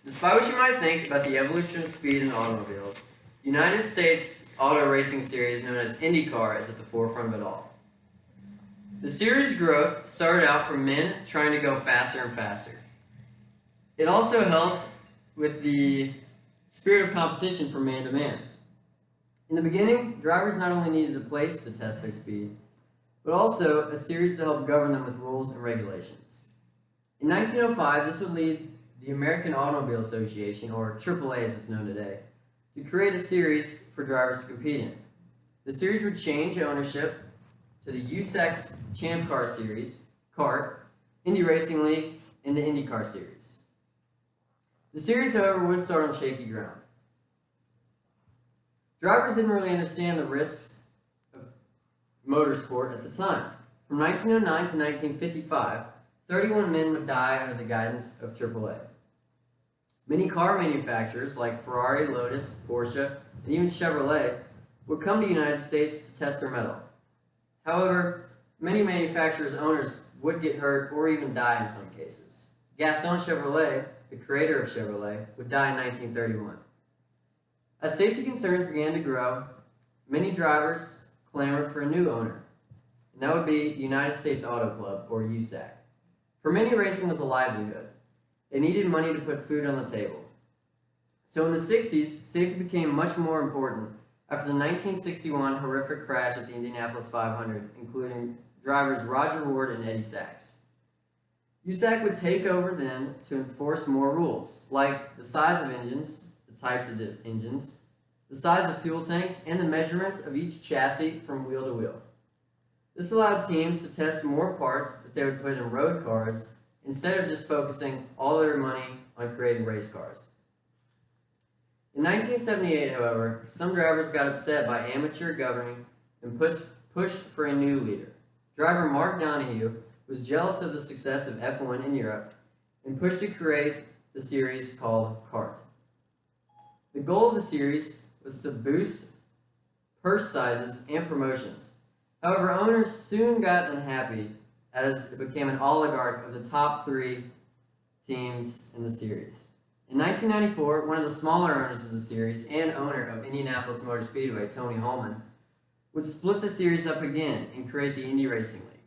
Despite what you might think about the evolution of speed in automobiles, the United States auto racing series known as IndyCar is at the forefront of it all. The series' growth started out from men trying to go faster and faster. It also helped with the spirit of competition from man to man. In the beginning, drivers not only needed a place to test their speed, but also a series to help govern them with rules and regulations. In 1905, this would lead the American Automobile Association, or AAA as it's known today, to create a series for drivers to compete in. The series would change ownership to the USAC Champ Car Series, CART, Indy Racing League, and the IndyCar Series. The series, however, would start on shaky ground. Drivers didn't really understand the risks of motorsport at the time. From 1909 to 1955, 31 men would die under the guidance of AAA. Many car manufacturers like Ferrari, Lotus, Porsche, and even Chevrolet would come to the United States to test their mettle. However, many manufacturers' owners would get hurt or even die in some cases. Gaston Chevrolet, the creator of Chevrolet, would die in 1931. As safety concerns began to grow, many drivers clamored for a new owner, and that would be the United States Auto Club, or USAC. For many, racing was a livelihood. They needed money to put food on the table. So in the 60s, safety became much more important after the 1961 horrific crash at the Indianapolis 500, including drivers Roger Ward and Eddie Sachs. USAC would take over then to enforce more rules, like the size of engines, the types of engines, the size of fuel tanks, and the measurements of each chassis from wheel to wheel. This allowed teams to test more parts that they would put in road cars instead of just focusing all their money on creating race cars. In 1978, however, some drivers got upset by amateur governing and pushed for a new leader. Driver Mark Donohue was jealous of the success of F1 in Europe and pushed to create the series called CART. The goal of the series was to boost purse sizes and promotions. However, owners soon got unhappy as it became an oligarch of the top 3 teams in the series. In 1994, one of the smaller owners of the series and owner of Indianapolis Motor Speedway, Tony Holman, would split the series up again and create the Indy Racing League.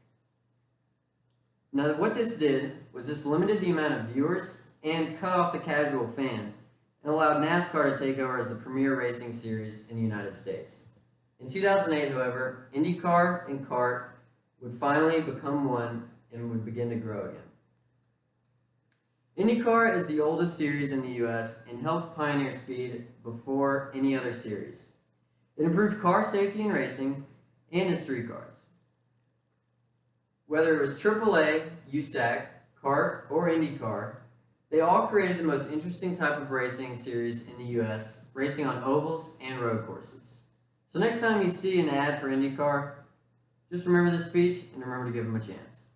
Now, what this did was this limited the amount of viewers and cut off the casual fan and allowed NASCAR to take over as the premier racing series in the United States. In 2008, however, IndyCar and CART would finally become one and would begin to grow again. IndyCar is the oldest series in the U.S. and helped pioneer speed before any other series. It improved car safety in racing and in street cars. Whether it was AAA, USAC, CART, or IndyCar, they all created the most interesting type of racing series in the U.S., racing on ovals and road courses. So next time you see an ad for IndyCar, just remember this speech and remember to give them a chance.